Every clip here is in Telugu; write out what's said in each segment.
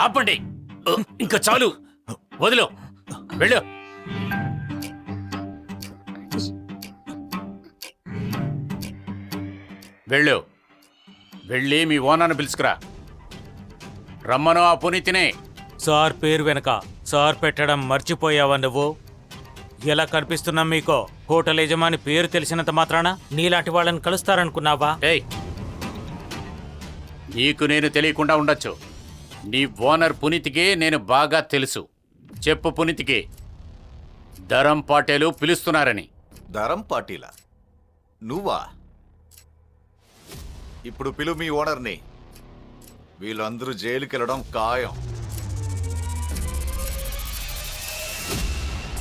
ఆపండి. ఇంకా చాలు, వదిలో, వెళ్ళు. వెళ్ళు, వెళ్ళి మీ ఓనర్ని పిలుచుకురా. రమ్మను ఆ పునీతినే. సార్ పేరు వెనక సార్ పెట్టడం మర్చిపోయావా నువ్వు? ఎలా కనిపిస్తున్నా మీకు? హోటల్ యజమాని పేరు తెలిసినంత మాత్రాన నీలాంటి వాళ్ళని కలుస్తారనుకున్నావా? ఏయ్, నీకు నేను తెలియకుండా ఉండొచ్చు. నీ ఓనర్ పునీతికి నేను బాగా తెలుసు. చెప్పు పునీతికి ధరం పాటేలు పిలుస్తున్నారని. ధరం పాటీలా? నువ్వా? ఇప్పుడు పిలు మీ ఓనర్ని. వీళ్ళందరూ జైలుకి వెళ్ళడం ఖాయం.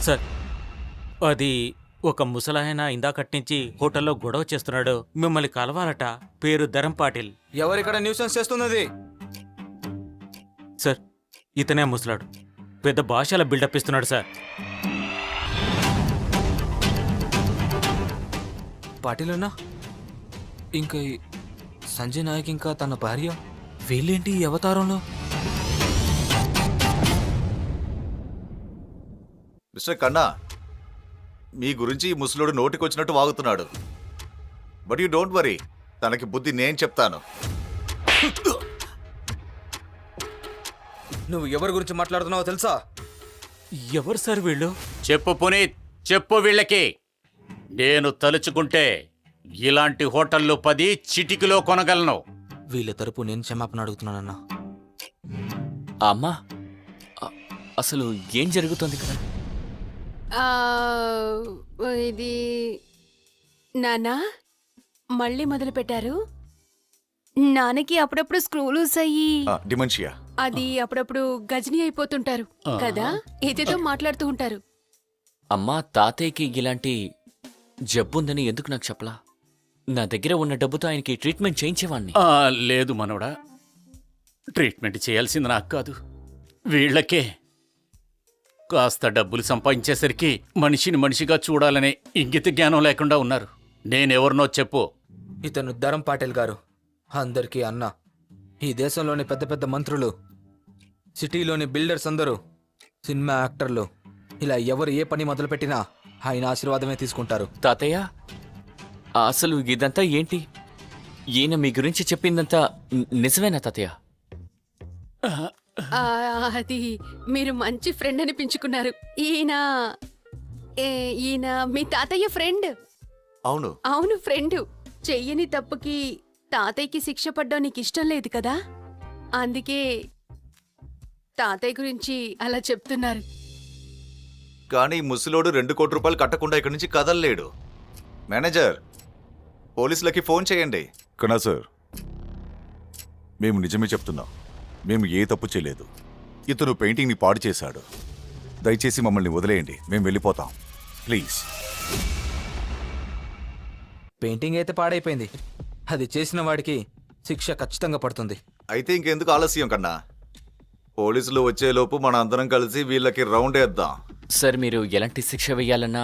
సార్, అది ఒక ముసలాయన ఇందాకట్నుంచి హోటల్లో గొడవ చేస్తున్నాడు. మిమ్మల్ని కలవాలట. పేరు ధరం పాటిల్. ఎవరిక్కడ న్యూసెన్స్ చేస్తున్నది? సార్, ఇతనే ముసలాడు. పెద్ద భాషల బిల్డప్ ఇస్తున్నాడు సార్. పాటిలేనా? ఇంకా సంజయ్ నాయక్ ఇంకా తన భార్య వీళ్ళేంటి ఈ అవతారంలో? మిస్టర్ కన్నా, మీ గురించి ఈ ముసలోడు నోటికొచ్చినట్టు వాగుతున్నాడు. బట్ యూ డోంట్ వరీ, తనకి బుద్ధి నేను చెప్తాను. నువ్వు ఎవరి గురించి మాట్లాడుతున్నావో తెలుసా? ఎవరు సార్ వీళ్ళు? చెప్పు పునీత్, చెప్పు వీళ్ళకి. నేను తలుచుకుంటే ఇలాంటి హోటళ్ళు 10 చిటికిలో కొనగలను. వీళ్ళ తరపు నేను క్షమాపణ అడుగుతున్నానన్నా. అమ్మా, అసలు ఏం జరుగుతుంది కదా? ఇది నానా మళ్ళీ మొదలు పెట్టారు. నాన్నకి అప్పుడప్పుడు స్క్రూ లూస్ అయ్యి డిమెన్షియా. అది అప్పుడప్పుడు గజని అయిపోతుంటారు కదా, ఏదేదో మాట్లాడుతూ ఉంటారు. అమ్మా, తాతయ్యకి ఇలాంటి జబ్బుందని ఎందుకు నాకు చెప్పలా? నా దగ్గర ఉన్న డబ్బుతో ఆయనకి ట్రీట్మెంట్ చేయించేవాణ్ణి. లేదు మనవడా, ట్రీట్మెంట్ చేయాల్సింది నాకు కాదు, వీళ్ళకే. కాస్త డబ్బులు సంపాదించేసరికి మనిషిని మనిషిగా చూడాలనే ఇంగిత జ్ఞానం లేకుండా ఉన్నారు. నేనెవరినో చెప్పు. ఇతను ధరం పాటిల్ గారు, అందరికీ అన్న. ఈ దేశంలోని పెద్ద పెద్ద మంత్రులు, సిటీలోని బిల్డర్స్ అందరూ, సినిమా యాక్టర్లు, ఇలా ఎవరు ఏ పని మొదలుపెట్టినా ఆయన ఆశీర్వాదమే తీసుకుంటారు. తాతయ్య, అసలు ఇదంతా ఏంటి? ఈయన మీ గురించి చెప్పిందంతా నిజమేనా తాతయ్య? అది మీరు మంచి ఫ్రెండ్ అనిపించుకున్నారు. ఈయన మీ తాతయ్య ఫ్రెండ్. అవును అవును, ఫ్రెండ్. చెయ్యని తప్పుకి తాతయ్యకి శిక్ష పడ్డం నీకు ఇష్టం లేదు కదా, అందుకే తాతయ్య గురించి అలా చెప్తున్నారు. కానీ ముసలోడు 2 కోట్ల రూపాయలు కట్టకుండా ఇక్కడి నుంచి కదలలేడు. మేనేజర్, పోలీసులకి ఫోన్ చేయండి. కన్నా సార్, మేము నిజమే చెప్తున్నాం. మేము ఏ తప్పు చేయలేదు. ఇతను పెయింటింగ్ని పాడు చేశాడు. దయచేసి మమ్మల్ని వదిలేయండి, మేము వెళ్ళిపోతాం ప్లీజ్. పెయింటింగ్ అయితే పాడైపోయింది. అది చేసిన వాడికి శిక్ష ఖచ్చితంగా పడుతుంది. అయితే ఇంకెందుకు ఆలస్యం కన్నా, పోలీసులు వచ్చేలోపు మన అందరం కలిసి వీళ్ళకి రౌండ్ వేద్దాం. సార్, మీరు ఎలాంటి శిక్ష వేయాలన్నా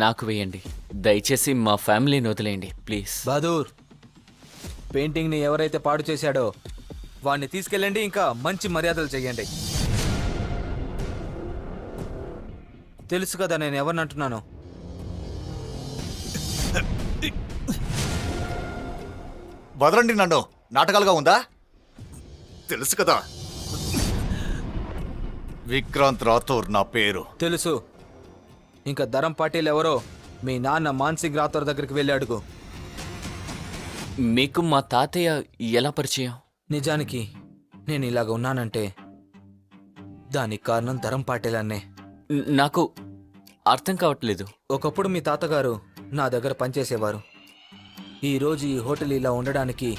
నాకు వేయండి. దయచేసి మా ఫ్యామిలీని వదిలేయండి ప్లీజ్. బహదూర్, పెయింటింగ్ని ఎవరైతే పాడు చేశాడో వాడిని తీసుకెళ్ళండి, ఇంకా మంచి మర్యాదలు చెయ్యండి. తెలుసు కదా నేను ఎవరిని అంటున్నాను. వదలండి నన్ను. నాటకాలుగా ఉందా? తెలుసు కదా, విక్రాంత్ రాథోర్ నా పేరు. తెలుసు. ఇంకా ధరం పాటిల్ ఎవరో మీ నాన్న మాన్సింగ్ రాథోర్ దగ్గరికి వెళ్ళి అడుగు. మీకు మా తాతయ్య ఎలా పరిచయం? నిజానికి నేను ఇలాగ ఉన్నానంటే దానికి కారణం ధరం పాటిల్ అన్నే. నాకు అర్థం కావట్లేదు. ఒకప్పుడు మీ తాతగారు నా దగ్గర పనిచేసేవారు. ఈరోజు ఈ హోటల్ ఇలా ఉండడానికి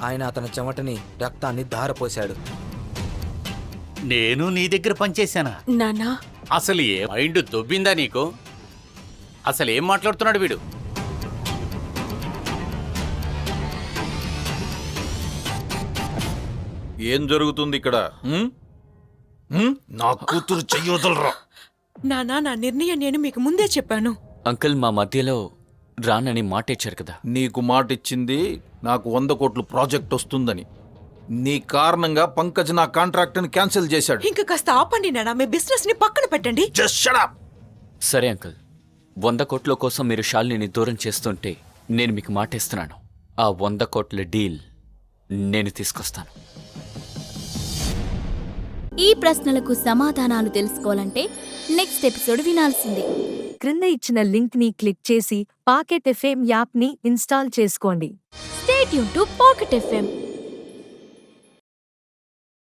ఆయన అతని చెమటని, రక్తాన్ని ధారపోశాడు. నేను నీ దగ్గర పనిచేశానా? నానా, అసలు ఏ మైండ్ దొబ్బిందా నీకు? అసలు ఏం మాట్లాడుతున్నాడు వీడు? ఏం జరుగుతుంది ఇక్కడ? నా కూతురు చెయ్యొదలరా. నానా, నా నిర్ణయం నేను మీకు ముందే చెప్పాను. అంకుల్, మా మధ్యలో రానని మాట ఇచ్చారు కదా. నీకు మాట ఇచ్చింది నాకు 100 కోట్ల ప్రాజెక్ట్ వస్తుందని. నీ కారణంగా పంకజ్ నా కాంట్రాక్ట్ ని క్యాన్సిల్ చేశాడు. ఇంకా కాస్త ఆపండి నాన్న, మీ బిజినెస్ ని పక్కన పెట్టండి. Just shut up. సరే అంకుల్, 100 కోట్ల కోసం మీరు శాలినిని దూరం చేస్తుంటే నేను మీకు మాటేస్తున్నాను, ఆ 100 కోట్ల డీల్ నేను తీసుకొస్తాను. ఈ ప్రశ్నలకు సమాధానాలు తెలుసుకోవాలంటే నెక్స్ట్ ఎపిసోడ్ వినాల్సిందే. క్రింద ఇచ్చిన లింక్ ని క్లిక్ చేసి పాకెట్ ఎఫ్ఎం యాప్ ని ఇన్స్టాల్ చేసుకోండి. Stay tune to pocket FM.